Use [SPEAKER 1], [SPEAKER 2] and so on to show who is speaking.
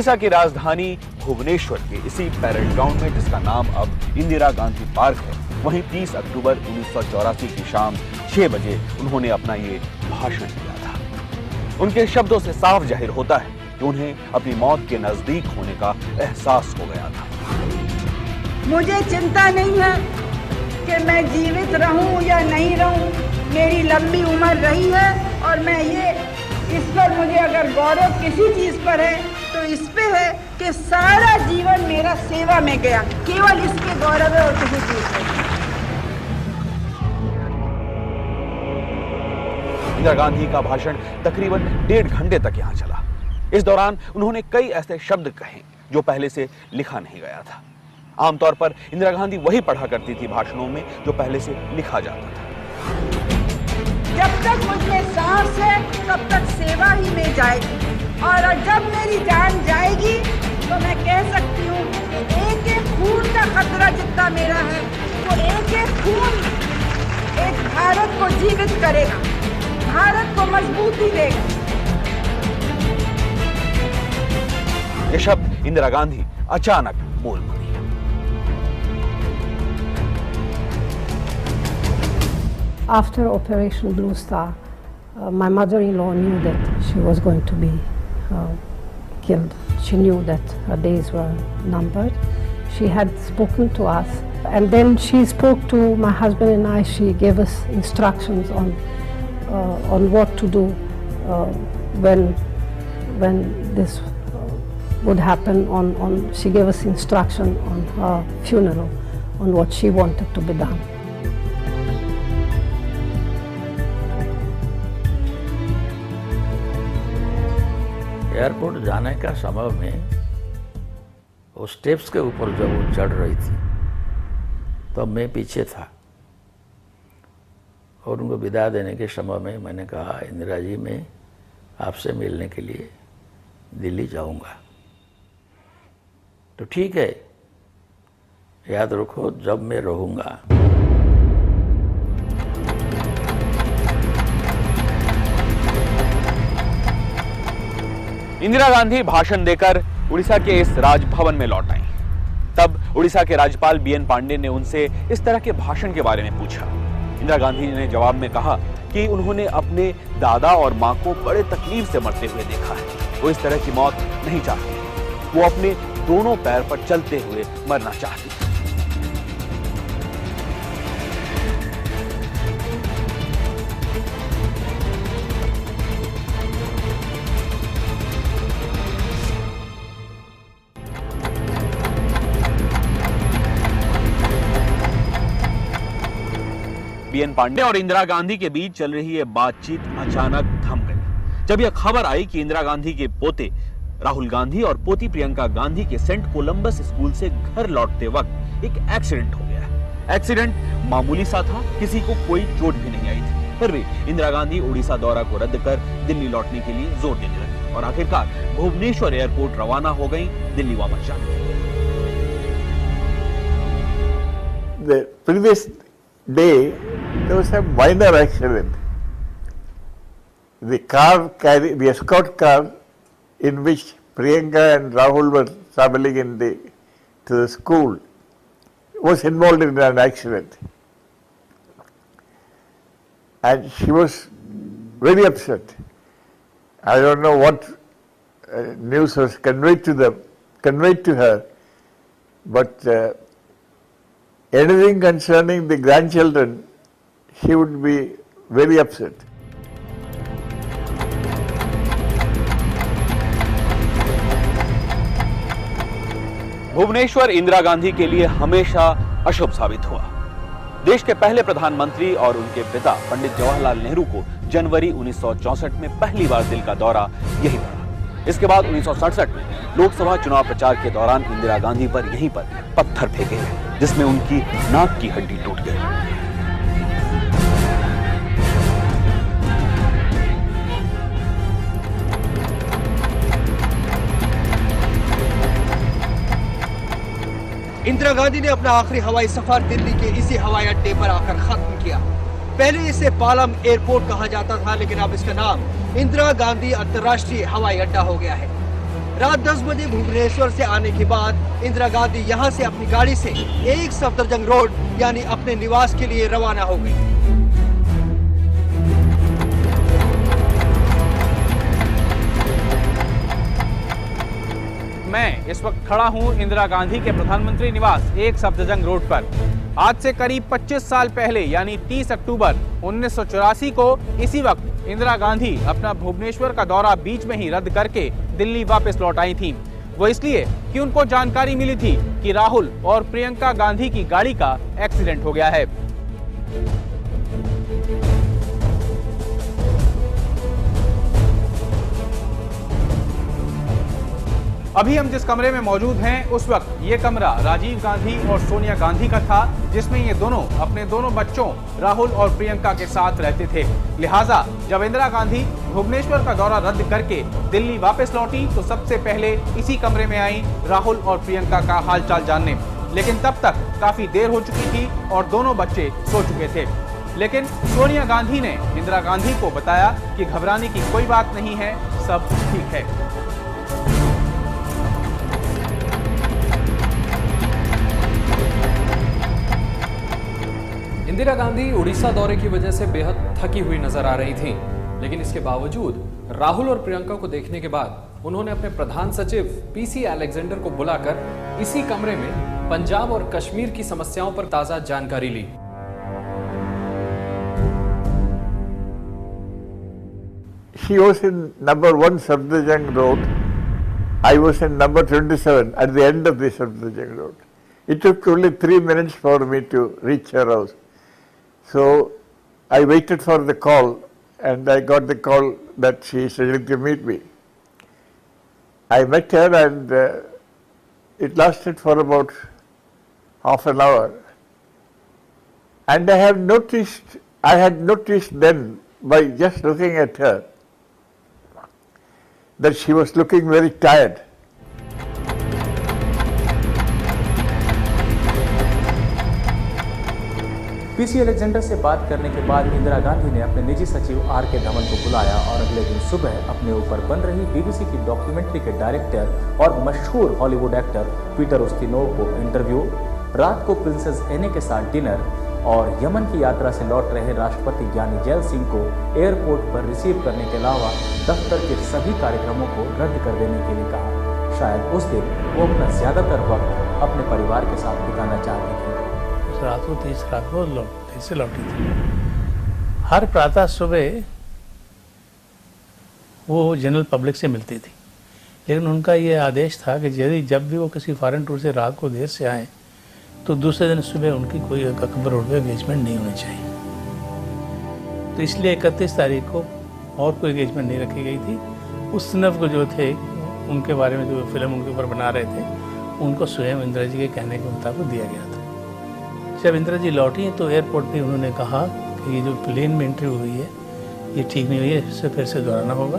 [SPEAKER 1] उड़ीसा की राजधानी भुवनेश्वर के इसी पैरेड ग्राउंड में, जिसका नाम अब इंदिरा गांधी पार्क है, वहीं 30 अक्टूबर 1984 की शाम 6 बजे उन्होंने अपना ये भाषण दिया था। उनके शब्दों से साफ जाहिर होता है कि उन्हें अपनी मौत के नजदीक होने का एहसास हो गया था।
[SPEAKER 2] मुझे चिंता नहीं है कि मैं जीवित रहूं या नहीं रहूं, मेरी लंबी उम्र रही है और मैं इस पर मुझे अगर गौरव किसी चीज पर है तो इस पे है कि सारा जीवन मेरा सेवा में गया, केवल इसके गौरव है और किसी चीज पे।
[SPEAKER 1] इंदिरा गांधी का भाषण तकरीबन 1.5 घंटे तक यहां चला। इस दौरान उन्होंने कई ऐसे शब्द कहे जो पहले से लिखा नहीं गया था। आमतौर पर इंदिरा गांधी वही पढ़ा करती थी भाषणों में जो पहले से लिखा जाता था।
[SPEAKER 2] जब तक मुझे सांस है तब तक सेवा ही में जाएगी, और जब मेरी जान जाएगी तो मैं कह सकती हूँ कि एक एक खून का खतरा जितना मेरा है, वो एक एक खून एक भारत को जीवित करेगा, भारत को मजबूती देगा।
[SPEAKER 1] ये शब्द इंदिरा गांधी अचानक बोल पड़ी।
[SPEAKER 3] After Operation Blue Star, my mother-in-law knew that she was going to be killed. She knew that her days were numbered. She had spoken to us, and then she spoke to my husband and I. She gave us instructions on what to do when this would happen. She gave us instruction on her funeral, on what she wanted to be done.
[SPEAKER 4] Airport जाने का समय में वो steps के ऊपर जब वो चढ़ रही थी तो मैं पीछे था, और उनको विदा देने के समय में मैंने कहा, इंदिरा जी मैं आपसे मिलने के लिए दिल्ली जाऊंगा। तो ठीक है, याद रखो जब मैं रहूंगा।
[SPEAKER 1] इंदिरा गांधी भाषण देकर उड़ीसा के इस राजभवन में लौट आई। तब उड़ीसा के राज्यपाल बीएन पांडे ने उनसे इस तरह के भाषण के बारे में पूछा। इंदिरा गांधी ने जवाब में कहा कि उन्होंने अपने दादा और मां को बड़े तकलीफ से मरते हुए देखा है। वो इस तरह की मौत नहीं चाहती। वो अपने दोनों पैर पर चलते हुए मरना चाहती है। बीएन पांडे और इंदिरा गांधी के बीच चल रही ये बातचीत अचानक थम गई जब यह खबर आई कि इंदिरा गांधी के पोते राहुल गांधी और पोती प्रियंका गांधी के सेंट कोलंबस स्कूल से घर लौटते वक्त एक एक्सीडेंट हो गया। एक्सीडेंट मामूली सा था, किसी को कोई चोट भी नहीं आई थी। फिर भी इंदिरा गांधी उड़ीसा दौरा को रद्द कर दिल्ली लौटने के लिए जोर देने लगी और आखिरकार भुवनेश्वर एयरपोर्ट रवाना हो गई दिल्ली वापस जाने।
[SPEAKER 5] The previous day there was a minor accident. The escort car in which Priyanka and Rahul were traveling to the school was involved in an accident. And she was very upset. I don't know what news was conveyed to her, but anything concerning the grandchildren, she would be very upset.
[SPEAKER 1] Bhubaneswar Indira Gandhi के लिए हमेशा अशुभ साबित हुआ। देश के पहले प्रधानमंत्री और उनके पिता पंडित जवाहरलाल नेहरू को जनवरी 1964 में पहली बार दिल का दौरा यही पड़ा। इसके बाद 1967 में लोकसभा चुनाव प्रचार के दौरान इंदिरा गांधी पर यहीं पर पत्थर फेंके गए, जिसमें उनकी नाक की हड्डी टूट गई।
[SPEAKER 6] इंदिरा गांधी ने अपना आखिरी हवाई सफर दिल्ली के इसी हवाई अड्डे पर आकर खत्म किया। पहले इसे पालम एयरपोर्ट कहा जाता था, लेकिन अब इसका नाम इंदिरा गांधी अंतर्राष्ट्रीय हवाई अड्डा हो गया है। रात 10 बजे भुवनेश्वर से आने के बाद इंदिरा गांधी यहां से अपनी गाड़ी से एक सफदरजंग रोड यानी अपने निवास के लिए रवाना हो गई।
[SPEAKER 7] मैं इस वक्त खड़ा हूं इंदिरा गांधी के प्रधानमंत्री निवास एक सफदरजंग रोड पर। आज से करीब 25 साल पहले यानी 30 अक्टूबर 1984 को इसी वक्त इंदिरा गांधी अपना भुवनेश्वर का दौरा बीच में ही रद्द करके दिल्ली वापस लौट आई थीं। वो इसलिए कि उनको जानकारी मिली थी कि राहुल और प्रियंका गांधी की गाड़ी का एक्सीडेंट हो गया है। अभी हम जिस कमरे में मौजूद हैं उस वक्त ये कमरा राजीव गांधी और सोनिया गांधी का था, जिसमें ये दोनों अपने दोनों बच्चों राहुल और प्रियंका के साथ रहते थे। लिहाजा जब इंदिरा गांधी भुवनेश्वर का दौरा रद्द करके दिल्ली वापस लौटी तो सबसे पहले इसी कमरे में आई राहुल और प्रियंका का हालचाल जानने। लेकिन तब तक काफी देर हो चुकी थी और दोनों बच्चे सो चुके थे। लेकिन सोनिया गांधी ने इंदिरा गांधी को बताया कि घबराने की कोई बात नहीं है, सब ठीक है।
[SPEAKER 8] इंदिरा गांधी उड़ीसा दौरे की वजह से बेहद थकी हुई नजर आ रही थीं, लेकिन इसके बावजूद राहुल और प्रियंका को देखने के बाद उन्होंने अपने प्रधान सचिव पीसी अलेक्जेंडर को बुलाकर इसी कमरे में पंजाब और कश्मीर की समस्याओं पर ताजा जानकारी ली।
[SPEAKER 5] She was in number 1 Safdarjung Road. I was in number 27 at the end of the Safdarjung Road. It took only 3 minutes for me to reach her house. So I waited for the call and I got the call that she is ready to meet me. I met her and it lasted for about half an hour. And I had noticed then by just looking at her that she was looking very tired.
[SPEAKER 9] PC Alexander से बात करने के बाद इंदिरा गांधी ने अपने निजी सचिव are के धवन को बुलाया और अगले दिन सुबह अपने ऊपर बन रही बीबीसी की डॉक्यूमेंट्री के डायरेक्टर और मशहूर हॉलीवुड एक्टर पीटर उस्तिनोव को इंटरव्यू, रात को प्रिंसेस एने के साथ डिनर और यमन की यात्रा से लौट रहे राष्ट्रपति ज्ञानी जैल सिंह को एयरपोर्ट पर रिसीव करने के अलावा दफ्तर के सभी कार्यक्रमों को रद्द कर देने के लिए कहा। शायद उस दिन वो अपना ज्यादातर वक्त अपने परिवार के साथ बिताना चाहती थी।
[SPEAKER 4] रात को 30 रात को दिल्ली से लौटी थी। हर प्रातः सुबह वो जनरल पब्लिक से मिलती थी, लेकिन उनका ये आदेश था कि यदि जब भी वो किसी फॉरेन टूर से रात को देर से आए तो दूसरे दिन सुबह उनकी कोई अकबर रोड पे एंगेजमेंट नहीं होनी चाहिए। तो इसलिए 31 तारीख को और कोई एंगेजमेंट नहीं रखी गई थी। उस सिनफ को जो थे उनके बारे में जो फिल्म उनके ऊपर बना रहे थे उनको स्वयं इंदिरा जी के कहने के मुताबिक दिया गया था। जब इंदिरा जी लौटी तो एयरपोर्ट पे उन्होंने कहा कि ये जो प्लेन में इंटरव्यू हुई है ये ठीक नहीं हुई है, इससे फिर से दोहराना होगा।